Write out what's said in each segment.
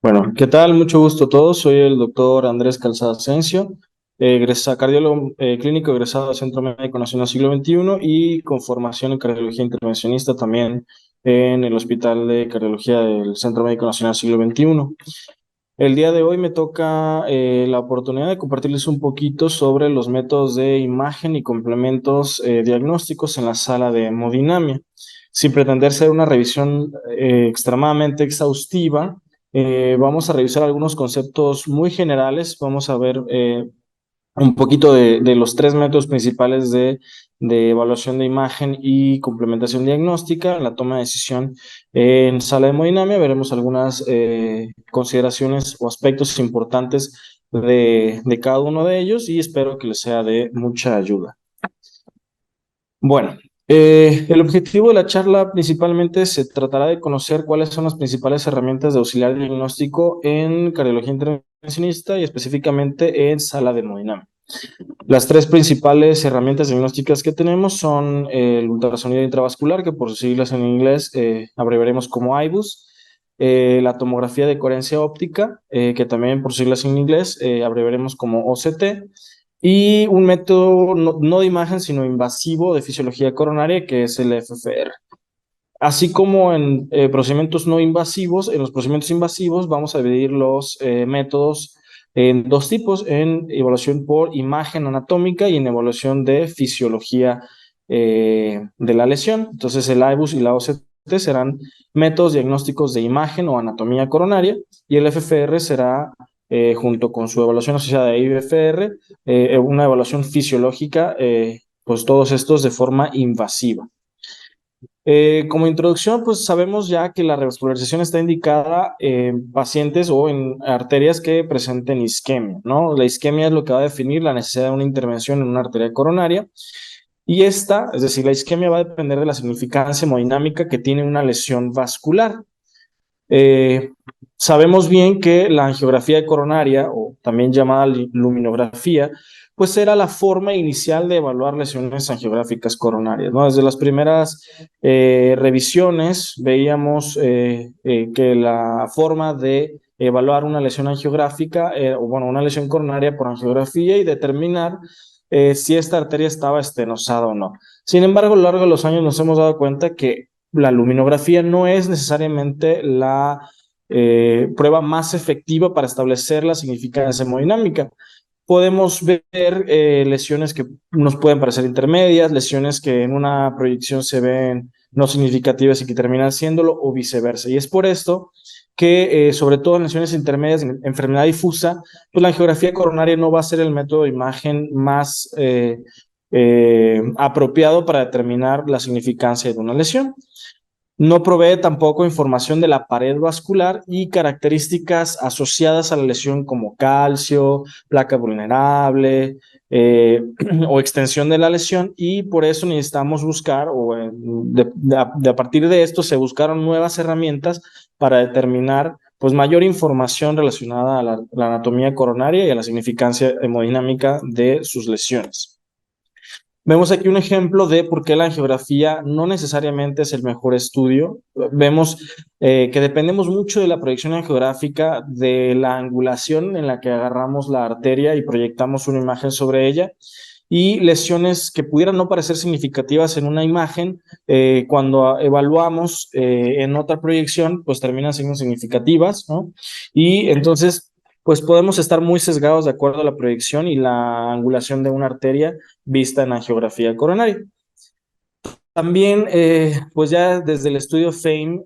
Bueno, ¿qué tal? Mucho gusto a todos. Soy el doctor Andrés Calzada Asensio, cardiólogo clínico egresado del Centro Médico Nacional Siglo XXI y con formación en cardiología intervencionista también en el Hospital de Cardiología del Centro Médico Nacional Siglo XXI. El día de hoy me toca la oportunidad de compartirles un poquito sobre los métodos de imagen y complementos diagnósticos en la sala de hemodinamia. Sin pretender ser una revisión extremadamente exhaustiva, vamos a revisar algunos conceptos muy generales. Vamos a ver un poquito de los tres métodos principales de evaluación de imagen y complementación diagnóstica en la toma de decisión en sala de hemodinamia. Veremos algunas consideraciones o aspectos importantes de cada uno de ellos y espero que les sea de mucha ayuda. Bueno, el objetivo de la charla principalmente se tratará de conocer cuáles son las principales herramientas de auxiliar diagnóstico en cardiología intervencionista y específicamente en sala de hemodinamia. Las tres principales herramientas diagnósticas que tenemos son el ultrasonido intravascular, que por sus siglas en inglés abreviaremos como IBUS, la tomografía de coherencia óptica, que también por sus siglas en inglés abreviaremos como OCT, y un método no de imagen, sino invasivo de fisiología coronaria, que es el FFR. Así como en procedimientos no invasivos, en los procedimientos invasivos vamos a dividir los métodos en dos tipos, en evaluación por imagen anatómica y en evaluación de fisiología de la lesión. Entonces el IBUS y la OCT serán métodos diagnósticos de imagen o anatomía coronaria y el FFR será, junto con su evaluación asociada a IBFR, una evaluación fisiológica, pues todos estos de forma invasiva. Como introducción, pues sabemos ya que la revascularización está indicada en pacientes o en arterias que presenten isquemia, ¿no? La isquemia es lo que va a definir la necesidad de una intervención en una arteria coronaria y esta, es decir, la isquemia va a depender de la significancia hemodinámica que tiene una lesión vascular. Eh, Sabemos bien que la angiografía coronaria, o también llamada luminografía, pues era la forma inicial de evaluar lesiones angiográficas coronarias, ¿no? Desde las primeras revisiones veíamos que la forma de evaluar una lesión angiográfica, o bueno, una lesión coronaria por angiografía y determinar si esta arteria estaba estenosada o no. Sin embargo, a lo largo de los años nos hemos dado cuenta que la luminografía no es necesariamente la prueba más efectiva para establecer la significancia hemodinámica. Podemos ver lesiones que nos pueden parecer intermedias, lesiones que en una proyección se ven no significativas y que terminan siéndolo, o viceversa. Y es por esto que, sobre todo en lesiones intermedias, en enfermedad difusa, pues la angiografía coronaria no va a ser el método de imagen más apropiado para determinar la significancia de una lesión. No provee tampoco información de la pared vascular y características asociadas a la lesión como calcio, placa vulnerable eh, o extensión de la lesión, y por eso necesitamos buscar, o a partir de esto se buscaron nuevas herramientas para determinar pues mayor información relacionada a la anatomía coronaria y a la significancia hemodinámica de sus lesiones. Vemos aquí un ejemplo de por qué la angiografía no necesariamente es el mejor estudio. Vemos que dependemos mucho de la proyección angiográfica, de la angulación en la que agarramos la arteria y proyectamos una imagen sobre ella, y lesiones que pudieran no parecer significativas en una imagen, cuando evaluamos en otra proyección, pues terminan siendo significativas, ¿no? Y entonces, pues podemos estar muy sesgados de acuerdo a la proyección y la angulación de una arteria vista en angiografía coronaria. También, pues ya desde el estudio FAME,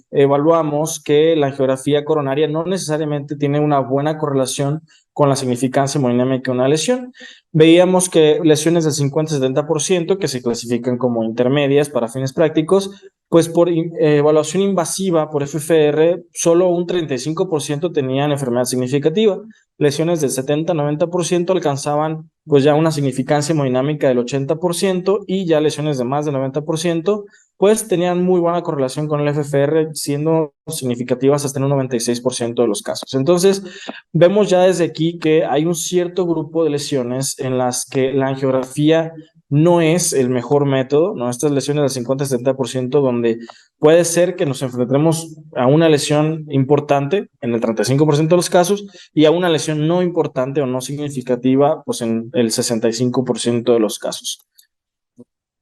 evaluamos que la angiografía coronaria no necesariamente tiene una buena correlación con la significancia hemodinámica de una lesión. Veíamos que lesiones del 50-70%, que se clasifican como intermedias para fines prácticos, pues por evaluación invasiva por FFR, solo un 35% tenían enfermedad significativa. Lesiones del 70-90% alcanzaban pues ya una significancia hemodinámica del 80%, y ya lesiones de más del 90% pues tenían muy buena correlación con el FFR, siendo significativas hasta en un 96% de los casos. Entonces, vemos ya desde aquí que hay un cierto grupo de lesiones en las que la angiografía no es el mejor método, ¿no? Estas lesiones del 50-70%, donde puede ser que nos enfrentemos a una lesión importante en el 35% de los casos y a una lesión no importante o no significativa, pues en el 65% de los casos.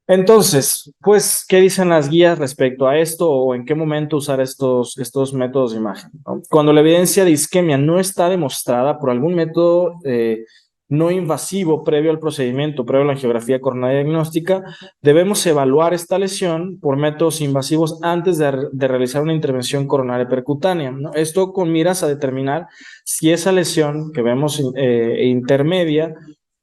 Entonces, pues, ¿qué dicen las guías respecto a esto o en qué momento usar estos métodos de imagen, ¿no? Cuando la evidencia de isquemia no está demostrada por algún método no invasivo previo al procedimiento, previo a la angiografía coronaria diagnóstica, debemos evaluar esta lesión por métodos invasivos antes de realizar una intervención coronaria percutánea, ¿no? Esto con miras a determinar si esa lesión que vemos intermedia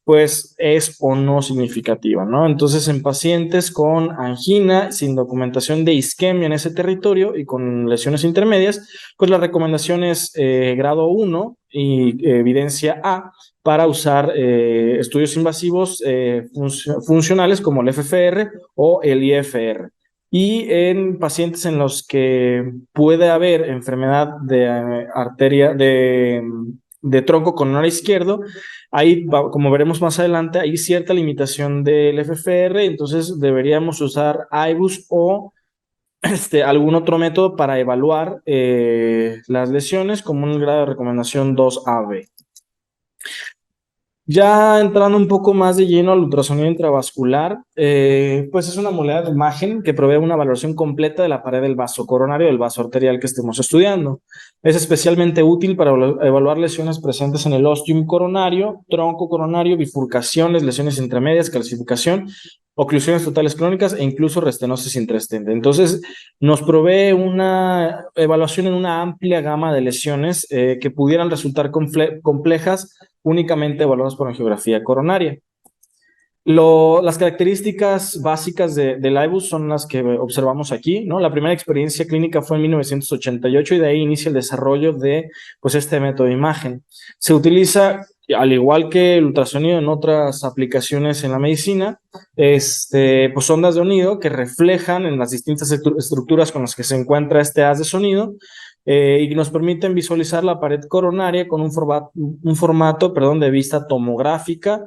pues es o no significativa, ¿no? Entonces, en pacientes con angina, sin documentación de isquemia en ese territorio y con lesiones intermedias, pues la recomendación es grado 1 y evidencia A para usar estudios invasivos funcionales como el FFR o el IFR. Y en pacientes en los que puede haber enfermedad de arteria, de tronco coronario izquierdo, ahí, como veremos más adelante, hay cierta limitación del FFR, entonces deberíamos usar IBUS o algún otro método para evaluar las lesiones como un grado de recomendación 2AB. Ya entrando un poco más de lleno al ultrasonido intravascular, pues es una modalidad de imagen que provee una valoración completa de la pared del vaso coronario, del vaso arterial que estemos estudiando. Es especialmente útil para evaluar lesiones presentes en el ostium coronario, tronco coronario, bifurcaciones, lesiones intermedias, calcificación, oclusiones totales crónicas e incluso restenosis intrastente. Entonces, nos provee una evaluación en una amplia gama de lesiones que pudieran resultar complejas únicamente evaluadas por angiografía coronaria. Las características básicas del IBUS son las que observamos aquí, ¿no? La primera experiencia clínica fue en 1988 y de ahí inicia el desarrollo de pues, este método de imagen. Se utiliza, al igual que el ultrasonido en otras aplicaciones en la medicina, pues ondas de sonido que reflejan en las distintas estructuras con las que se encuentra este haz de sonido y nos permiten visualizar la pared coronaria con un formato de vista tomográfica.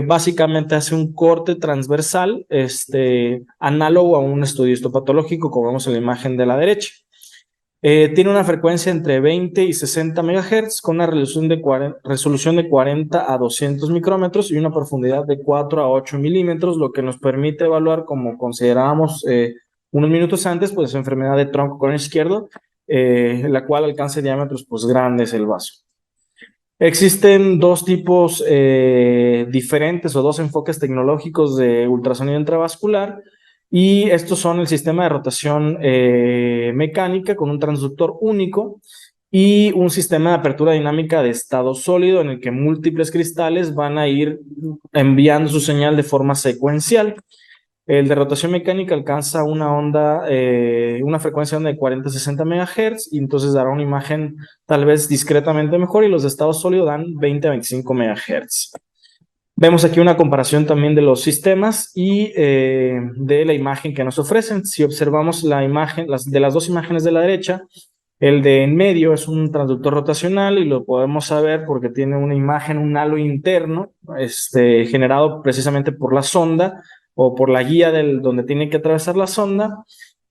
Básicamente hace un corte transversal, análogo a un estudio histopatológico, como vemos en la imagen de la derecha. Tiene una frecuencia entre 20 y 60 MHz con una resolución de 40 a 200 micrómetros y una profundidad de 4 a 8 milímetros, lo que nos permite evaluar, como considerábamos unos minutos antes, pues enfermedad de tronco coronario izquierdo, la cual alcanza diámetros pues grandes el vaso. Existen dos tipos diferentes o dos enfoques tecnológicos de ultrasonido intravascular y estos son el sistema de rotación mecánica con un transductor único y un sistema de apertura dinámica de estado sólido en el que múltiples cristales van a ir enviando su señal de forma secuencial. El de rotación mecánica alcanza una frecuencia de 40 a 60 MHz y entonces dará una imagen tal vez discretamente mejor y los de estado sólido dan 20 a 25 MHz. Vemos aquí una comparación también de los sistemas y de la imagen que nos ofrecen. Si observamos la imagen, de las dos imágenes de la derecha, el de en medio es un transductor rotacional y lo podemos saber porque tiene una imagen, un halo interno, generado precisamente por la sonda o por la guía donde tiene que atravesar la sonda.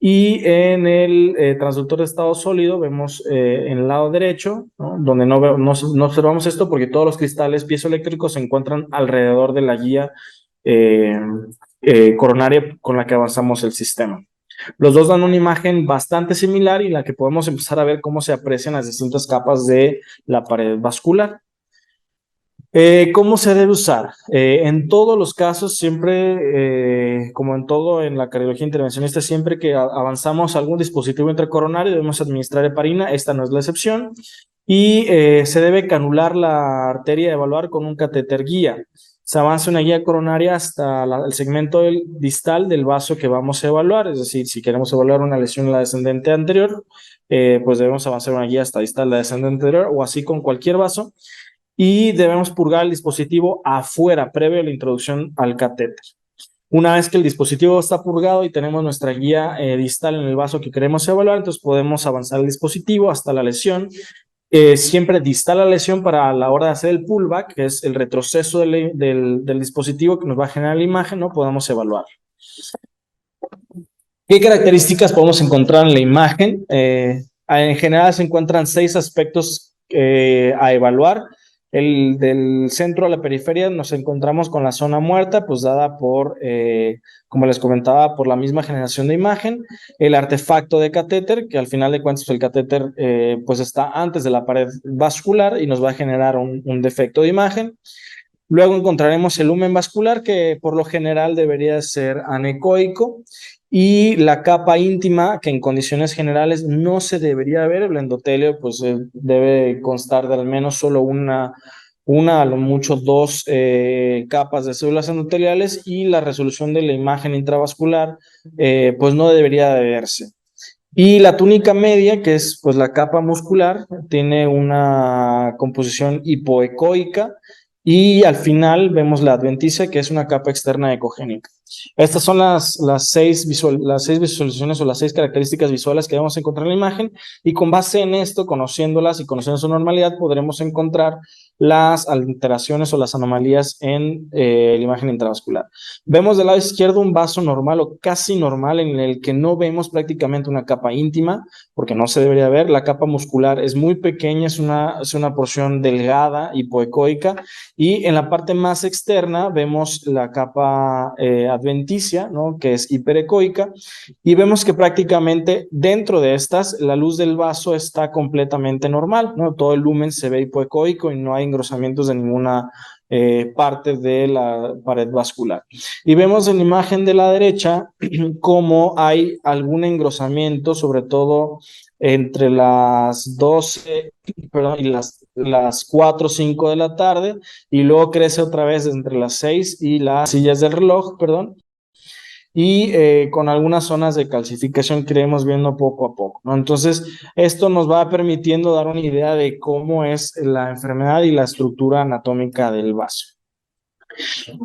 Y en el transductor de estado sólido vemos en el lado derecho, ¿no? Donde no observamos esto porque todos los cristales piezoeléctricos se encuentran alrededor de la guía coronaria con la que avanzamos el sistema. Los dos dan una imagen bastante similar y en la que podemos empezar a ver cómo se aprecian las distintas capas de la pared vascular. ¿Cómo se debe usar? En todos los casos, siempre, como en todo en la cardiología intervencionista, siempre que avanzamos algún dispositivo intracoronario debemos administrar heparina, esta no es la excepción, y se debe canular la arteria de evaluar con un catéter guía. Se avanza una guía coronaria hasta el segmento distal del vaso que vamos a evaluar, es decir, si queremos evaluar una lesión en la descendente anterior, pues debemos avanzar una guía hasta distal de la descendente anterior o así con cualquier vaso. Y debemos purgar el dispositivo afuera, previo a la introducción al catéter. Una vez que el dispositivo está purgado y tenemos nuestra guía distal en el vaso que queremos evaluar, entonces podemos avanzar el dispositivo hasta la lesión siempre distal a la lesión para la hora de hacer el pullback, que es el retroceso del dispositivo que nos va a generar la imagen, ¿no? Podamos evaluar. ¿Qué características podemos encontrar en la imagen? En general se encuentran 6 aspectos a evaluar. Del centro a la periferia nos encontramos con la zona muerta, pues dada por, como les comentaba, por la misma generación de imagen. El artefacto de catéter, que al final de cuentas el catéter pues está antes de la pared vascular y nos va a generar un defecto de imagen. Luego encontraremos el lumen vascular, que por lo general debería ser anecoico, y la capa íntima, que en condiciones generales no se debería ver. El endotelio pues debe constar de al menos solo una a lo mucho 2 capas de células endoteliales, y la resolución de la imagen intravascular pues no debería de verse. Y la túnica media, que es pues la capa muscular, tiene una composición hipoecoica, y al final vemos la adventicia, que es una capa externa ecogénica. Estas son las 6 visualizaciones o las 6 características visuales que vamos a encontrar en la imagen, y con base en esto, conociéndolas y conociendo su normalidad, podremos encontrar las alteraciones o las anomalías en la imagen intravascular. Vemos del lado izquierdo un vaso normal o casi normal, en el que no vemos prácticamente una capa íntima, porque no se debería ver. La capa muscular es muy pequeña, es una porción delgada, hipoecoica, y en la parte más externa vemos la capa adventicia, ¿no? Que es hiperecoica, y vemos que prácticamente dentro de estas la luz del vaso está completamente normal, ¿no? Todo el lumen se ve hipoecoico y no hay engrosamientos de ninguna parte de la pared vascular. Y vemos en la imagen de la derecha cómo hay algún engrosamiento, sobre todo entre las 12, perdón, y las 4 o 5 de la tarde, y luego crece otra vez entre las 6 y las sillas del reloj, perdón, y con algunas zonas de calcificación que iremos viendo poco a poco, ¿no? Entonces, esto nos va permitiendo dar una idea de cómo es la enfermedad y la estructura anatómica del vaso.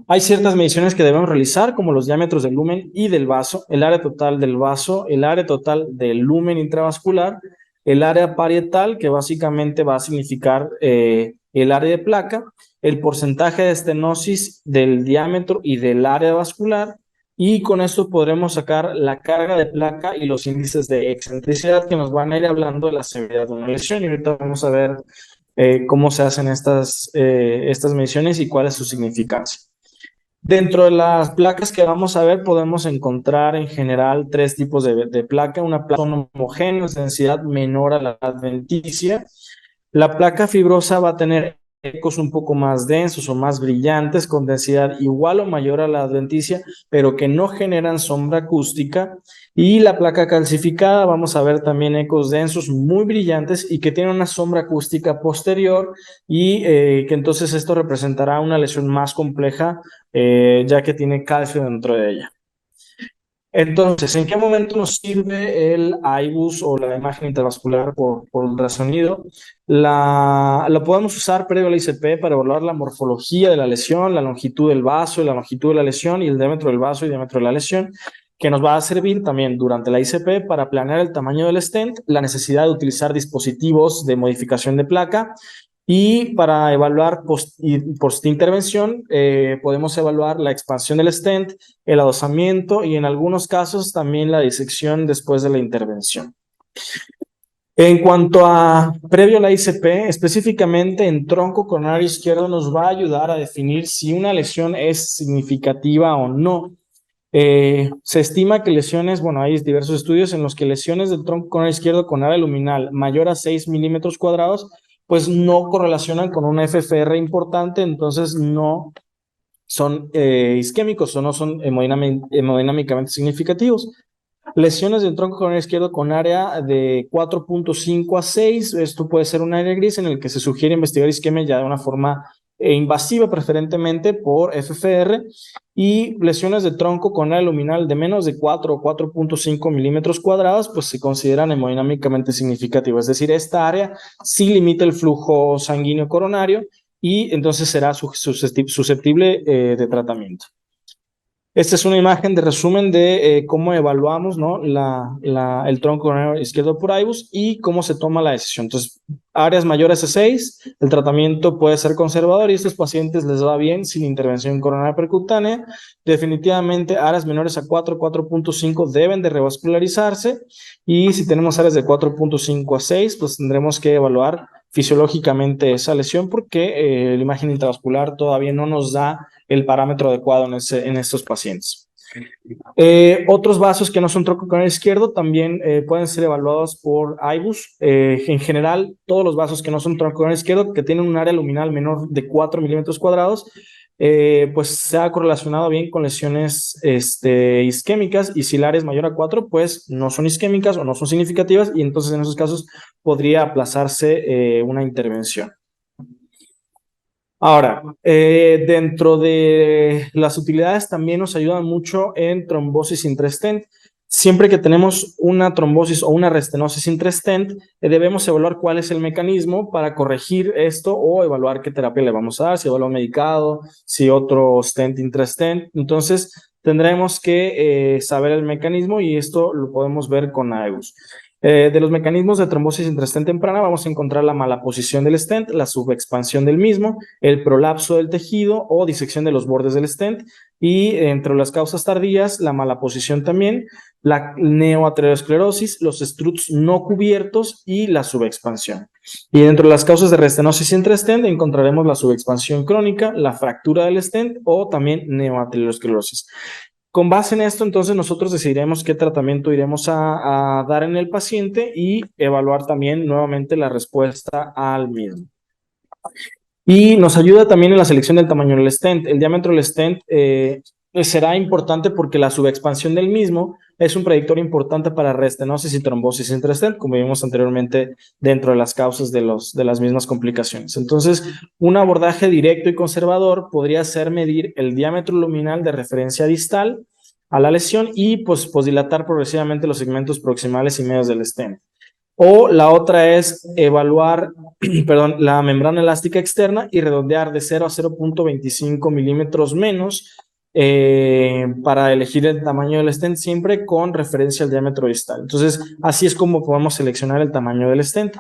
Hay ciertas mediciones que debemos realizar, como los diámetros del lumen y del vaso, el área total del vaso, el área total del lumen intravascular, el área parietal, que básicamente va a significar el área de placa, el porcentaje de estenosis del diámetro y del área vascular, y con esto podremos sacar la carga de placa y los índices de excentricidad, que nos van a ir hablando de la severidad de una lesión. Y ahorita vamos a ver cómo se hacen estas mediciones y cuál es su significancia. Dentro de las placas que vamos a ver, podemos encontrar en general 3 tipos de placa. Una placa homogénea, de densidad menor a la adventicia. La placa fibrosa va a tener ecos un poco más densos o más brillantes, con densidad igual o mayor a la adventicia, pero que no generan sombra acústica. Y la placa calcificada, vamos a ver también ecos densos muy brillantes y que tienen una sombra acústica posterior, y que entonces esto representará una lesión más compleja, ya que tiene calcio dentro de ella. Entonces, ¿en qué momento nos sirve el IBUS o la imagen intravascular por ultrasonido? Lo podemos usar previo al ICP para evaluar la morfología de la lesión, la longitud del vaso, la longitud de la lesión y el diámetro del vaso y diámetro de la lesión, que nos va a servir también durante la ICP para planear el tamaño del stent, la necesidad de utilizar dispositivos de modificación de placa. Y para evaluar post-intervención, podemos evaluar la expansión del stent, el adosamiento y en algunos casos también la disección después de la intervención. En cuanto a previo a la ICP, específicamente en tronco coronario izquierdo, nos va a ayudar a definir si una lesión es significativa o no. Se estima que lesiones, bueno, hay diversos estudios en los que lesiones del tronco coronario izquierdo con área luminal mayor a 6 milímetros cuadrados, pues no correlacionan con una FFR importante, entonces no son isquémicos o no son hemodinámicamente significativos. Lesiones del tronco coronario izquierdo con área de 4.5 a 6, esto puede ser un área gris en el que se sugiere investigar isquemia ya de una forma invasiva, preferentemente por FFR, y lesiones de tronco con área luminal de menos de 4 o 4.5 milímetros cuadrados, pues se consideran hemodinámicamente significativas. Es decir, esta área sí limita el flujo sanguíneo coronario y entonces será susceptible de tratamiento. Esta es una imagen de resumen de cómo evaluamos, ¿no? El tronco coronario izquierdo por IBUS y cómo se toma la decisión. Entonces, áreas mayores a 6, el tratamiento puede ser conservador y a estos pacientes les va bien sin intervención coronaria percutánea. Definitivamente, áreas menores a 4, 4.5 deben de revascularizarse, y si tenemos áreas de 4.5 a 6, pues tendremos que evaluar fisiológicamente esa lesión porque la imagen intravascular todavía no nos da el parámetro adecuado en estos pacientes. Otros vasos que no son tronco coronario izquierdo también pueden ser evaluados por IBUS. En general, todos los vasos que no son tronco coronario izquierdo, que tienen un área luminal menor de 4 milímetros cuadrados, pues se ha correlacionado bien con lesiones isquémicas, y si el área es mayor a 4, pues no son isquémicas o no son significativas, y entonces en esos casos podría aplazarse una intervención. Ahora, dentro de las utilidades también nos ayudan mucho en trombosis intra-stent. Siempre que tenemos una trombosis o una restenosis intra-stent, debemos evaluar cuál es el mecanismo para corregir esto o evaluar qué terapia le vamos a dar, si evaluar medicado, si otro stent intra-stent. Entonces, tendremos que saber el mecanismo, y esto lo podemos ver con AEUS. De los mecanismos de trombosis intra-stent temprana vamos a encontrar la mala posición del stent, la subexpansión del mismo, el prolapso del tejido o disección de los bordes del stent, y entre las causas tardías, la mala posición también, la neoarteriosclerosis, los struts no cubiertos y la subexpansión. Y dentro de las causas de restenosis intra-stent encontraremos la subexpansión crónica, la fractura del stent o también neoarteriosclerosis. Con base en esto, entonces, nosotros decidiremos qué tratamiento iremos a dar en el paciente y evaluar también nuevamente la respuesta al mismo. Y nos ayuda también en la selección del tamaño del stent. El diámetro del stent será importante porque la subexpansión del mismo es un predictor importante para restenosis y trombosis intra-stent, como vimos anteriormente dentro de las causas de las mismas complicaciones. Entonces, un abordaje directo y conservador podría ser medir el diámetro luminal de referencia distal a la lesión y pues dilatar progresivamente los segmentos proximales y medios del stent. O la otra es evaluar, perdón, la membrana elástica externa y redondear de 0 a 0.25 milímetros menos para elegir el tamaño del stent, siempre con referencia al diámetro distal. Entonces, así es como podemos seleccionar el tamaño del stent.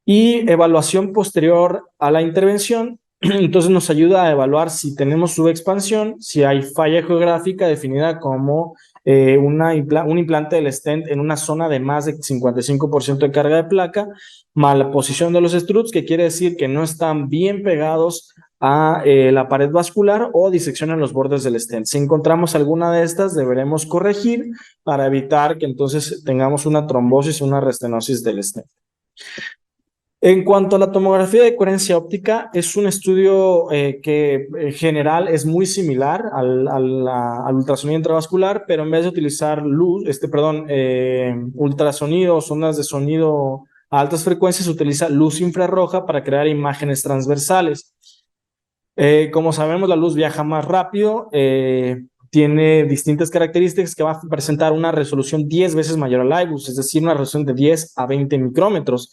Y evaluación posterior a la intervención, entonces nos ayuda a evaluar si tenemos subexpansión, si hay falla geográfica definida como un implante del stent en una zona de más de 55% de carga de placa, mala posición de los struts, que quiere decir que no están bien pegados a la pared vascular, o disección en los bordes del stent. Si encontramos alguna de estas, deberemos corregir para evitar que entonces tengamos una trombosis o una restenosis del stent. En cuanto a la tomografía de coherencia óptica, es un estudio que en general es muy similar al ultrasonido intravascular, pero en vez de utilizar ultrasonido o ondas de sonido a altas frecuencias, se utiliza luz infrarroja para crear imágenes transversales. Como sabemos, la luz viaja más rápido, tiene distintas características que va a presentar una resolución 10 veces mayor al IBUS, es decir, una resolución de 10 a 20 micrómetros.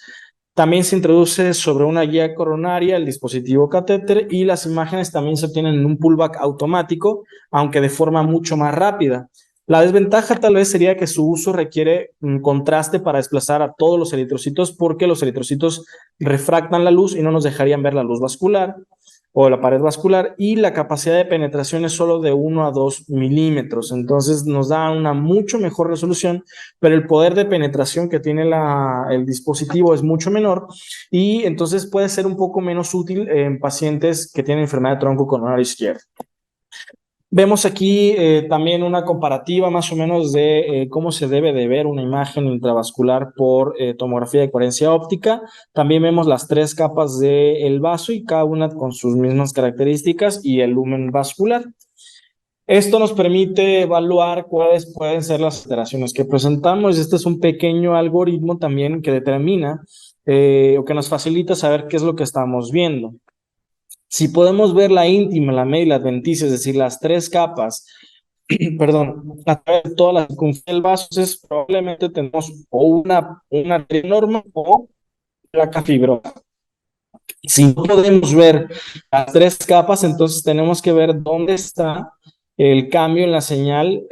También se introduce sobre una guía coronaria el dispositivo catéter, y las imágenes también se obtienen en un pullback automático, aunque de forma mucho más rápida. La desventaja tal vez sería que su uso requiere un contraste para desplazar a todos los eritrocitos, porque los eritrocitos refractan la luz y no nos dejarían ver la luz vascular o la pared vascular, y la capacidad de penetración es solo de 1 a 2 milímetros. Entonces nos da una mucho mejor resolución, pero el poder de penetración que tiene el dispositivo es mucho menor, y entonces puede ser un poco menos útil en pacientes que tienen enfermedad de tronco coronario izquierdo. Vemos aquí también una comparativa más o menos de cómo se debe de ver una imagen intravascular por tomografía de coherencia óptica. También vemos las 3 capas del vaso y cada una con sus mismas características y el lumen vascular. Esto nos permite evaluar cuáles pueden ser las alteraciones que presentamos. Este es un pequeño algoritmo también que determina o que nos facilita saber qué es lo que estamos viendo. Si podemos ver la íntima, la media y la adventicia, es decir, las 3 capas, perdón, a través de toda la circunferencia del vaso, entonces probablemente tenemos o una arteria normal o placa fibrosa. Si no podemos ver las 3 capas, entonces tenemos que ver dónde está el cambio en la señal,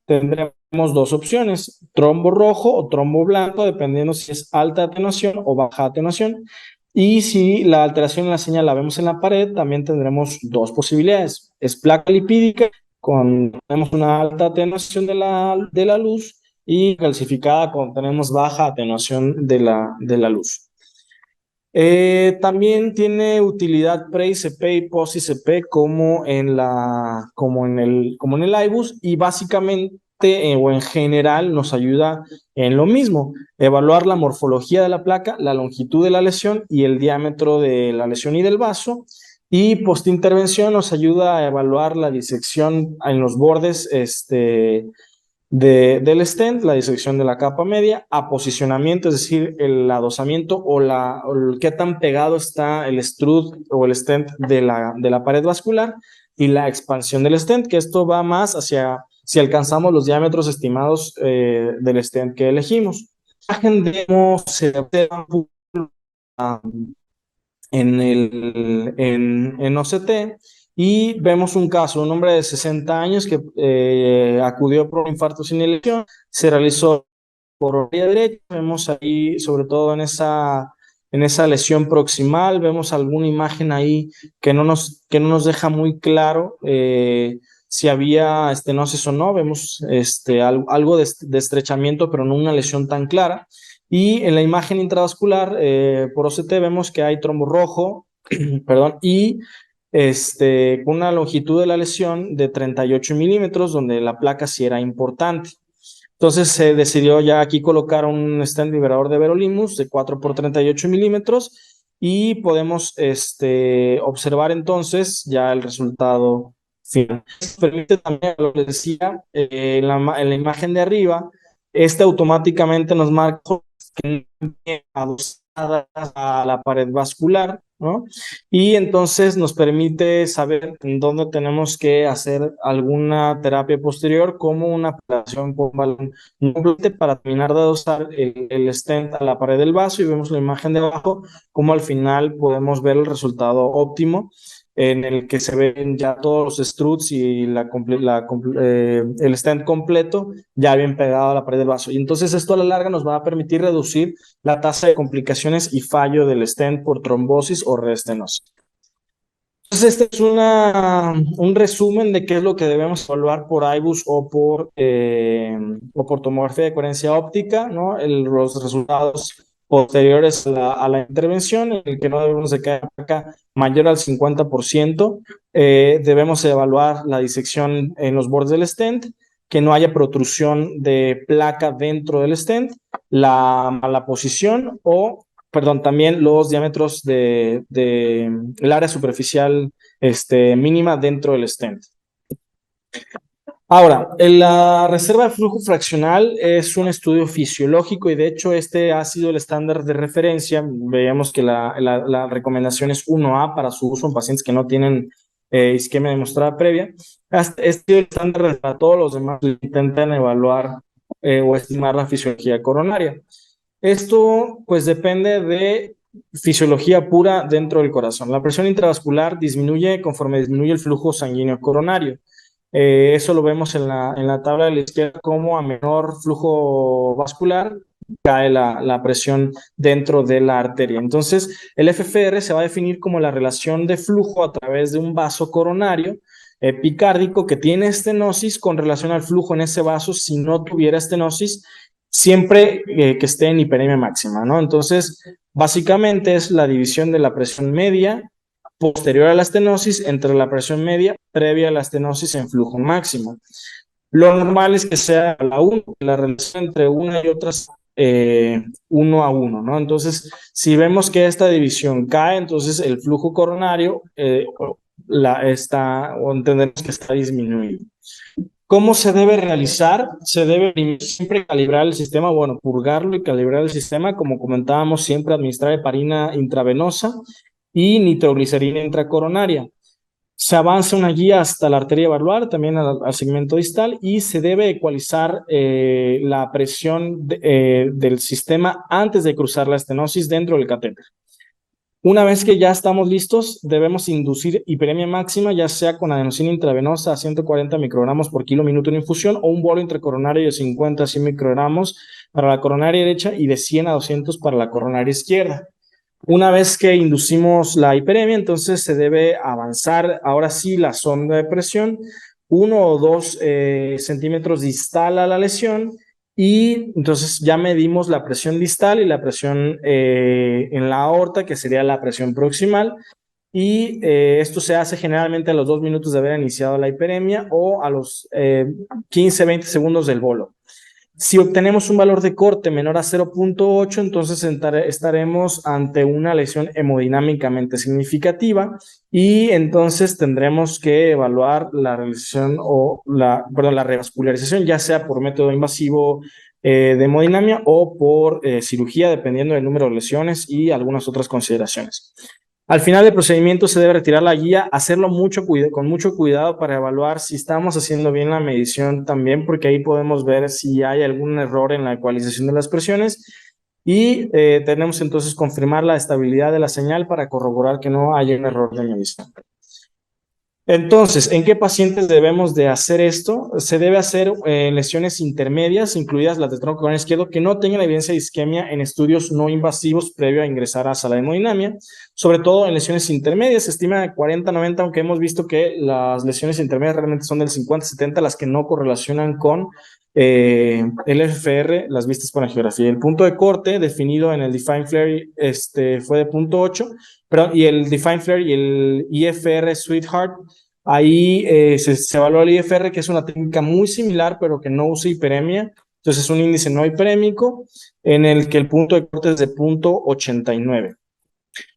tendremos dos opciones, trombo rojo o trombo blanco, dependiendo si es alta atenuación o baja atenuación. Y si la alteración en la señal la vemos en la pared, también tendremos dos posibilidades. Es placa lipídica, tenemos una alta atenuación de la luz, y calcificada cuando tenemos baja atenuación de la luz. También tiene utilidad pre-ICP y post-ICP como en el iBus, y básicamente o en general nos ayuda en lo mismo: evaluar la morfología de la placa, la longitud de la lesión y el diámetro de la lesión y del vaso. Y post-intervención nos ayuda a evaluar la disección en los bordes del stent, la disección de la capa media, a posicionamiento, es decir, el adosamiento o qué tan pegado está el strut o el stent de la pared vascular, y la expansión del stent, que esto va más hacia si alcanzamos los diámetros estimados del stent que elegimos. La imagen de cómo se observa en OCT, y vemos un caso, un hombre de 60 años que acudió por un infarto sin elección, se realizó por vía derecha, vemos ahí, sobre todo en esa lesión proximal, vemos alguna imagen ahí que no nos deja muy claro si había estenosis o no, vemos algo de estrechamiento, pero no una lesión tan clara. Y en la imagen intravascular por OCT vemos que hay trombo rojo, perdón, y con una longitud de la lesión de 38 milímetros, donde la placa sí era importante. Entonces se decidió ya aquí colocar un stent liberador de Verolimus de 4 por 38 milímetros, y podemos observar entonces ya el resultado final. Esto permite también, lo que decía, en la imagen de arriba, automáticamente nos marca que no tiene adosadas a la pared vascular, ¿no? Y entonces nos permite saber en dónde tenemos que hacer alguna terapia posterior, como una aplicación con balón para terminar de adosar el stent a la pared del vaso, y vemos la imagen de abajo, como al final podemos ver el resultado óptimo, en el que se ven ya todos los struts y el stent completo ya bien pegado a la pared del vaso. Y entonces esto a la larga nos va a permitir reducir la tasa de complicaciones y fallo del stent por trombosis o reestenosis. Entonces, este es un resumen de qué es lo que debemos evaluar por IBUS o por tomografía de coherencia óptica, ¿no? Los resultados posteriores a la intervención, en el que no debemos de caer acá mayor al 50%. Debemos evaluar la disección en los bordes del stent, que no haya protrusión de placa dentro del stent, la mala posición también los diámetros el área superficial mínima dentro del stent. Ahora, la reserva de flujo fraccional es un estudio fisiológico, y de hecho este ha sido el estándar de referencia. Veíamos que la recomendación es 1A para su uso en pacientes que no tienen isquemia demostrada previa. Este es el estándar para todos los demás que intentan evaluar o estimar la fisiología coronaria. Esto pues depende de fisiología pura dentro del corazón. La presión intravascular disminuye conforme disminuye el flujo sanguíneo coronario. Eso lo vemos en la tabla de la izquierda, como a menor flujo vascular cae la presión dentro de la arteria. Entonces, el FFR se va a definir como la relación de flujo a través de un vaso coronario epicárdico que tiene estenosis con relación al flujo en ese vaso si no tuviera estenosis, siempre que esté en hiperemia máxima, ¿no? Entonces, básicamente es la división de la presión media posterior a la estenosis entre la presión media previa a la estenosis en flujo máximo. Lo normal es que sea la relación entre una y otras 1 a 1, ¿no? Entonces, si vemos que esta división cae, entonces el flujo coronario entendemos que está disminuido. ¿Cómo se debe realizar? Se debe siempre calibrar el sistema, bueno, purgarlo y calibrar el sistema, como comentábamos, siempre administrar heparina intravenosa y nitroglicerina intracoronaria. Se avanza una guía hasta la arteria valvular, también al segmento distal, y se debe ecualizar la presión del sistema antes de cruzar la estenosis dentro del catéter. Una vez que ya estamos listos, debemos inducir hiperemia máxima, ya sea con adenosina intravenosa a 140 microgramos por kilo minuto en infusión o un bolo intracoronario de 50 a 100 microgramos para la coronaria derecha y de 100 a 200 para la coronaria izquierda. Una vez que inducimos la hiperemia, entonces se debe avanzar ahora sí la sonda de presión 1 o 2 centímetros distal a la lesión y entonces ya medimos la presión distal y la presión en la aorta, que sería la presión proximal, y esto se hace generalmente a los 2 minutos de haber iniciado la hiperemia o a los 15-20 segundos del bolo. Si obtenemos un valor de corte menor a 0.8, entonces estaremos ante una lesión hemodinámicamente significativa y entonces tendremos que evaluar la realización la revascularización, ya sea por método invasivo de hemodinamia o por cirugía, dependiendo del número de lesiones y algunas otras consideraciones. Al final del procedimiento se debe retirar la guía, hacerlo con mucho cuidado para evaluar si estamos haciendo bien la medición también, porque ahí podemos ver si hay algún error en la ecualización de las presiones y tenemos entonces confirmar la estabilidad de la señal para corroborar que no haya un error de medición. Entonces, ¿en qué pacientes debemos de hacer esto? Se debe hacer lesiones intermedias, incluidas las de tronco coronal izquierdo, que no tengan evidencia de isquemia en estudios no invasivos previo a ingresar a sala de hemodinamia. Sobre todo en lesiones intermedias, se estima de 40-90, aunque hemos visto que las lesiones intermedias realmente son del 50-70, las que no correlacionan con el FFR, las vistas por angiografía. El punto de corte definido en el Define Flare fue de 0.8, y el Define Flare y el IFR Sweetheart, ahí se evaluó el IFR, que es una técnica muy similar, pero que no usa hiperemia. Entonces es un índice no hiperémico en el que el punto de corte es de 0.89.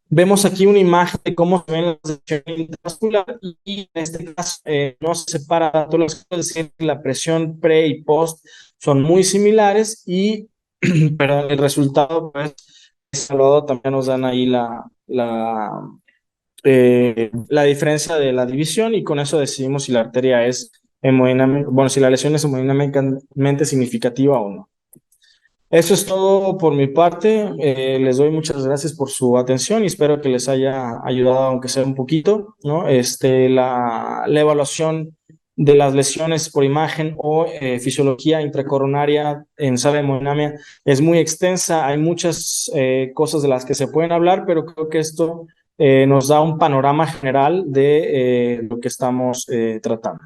Vemos aquí una imagen de cómo se ven las lesiones intravasculares y en este caso no se separa tanto las cosas, es decir, la presión pre y post son muy similares y pero el resultado pues evaluado también nos dan ahí la diferencia de la división y con eso decidimos si la arteria es si la lesión es hemodinámicamente significativa o no. Eso es todo por mi parte. Les doy muchas gracias por su atención y espero que les haya ayudado, aunque sea un poquito, ¿no? La evaluación de las lesiones por imagen o fisiología intracoronaria en sala de hemodinamia es muy extensa. Hay muchas cosas de las que se pueden hablar, pero creo que esto nos da un panorama general de lo que estamos tratando.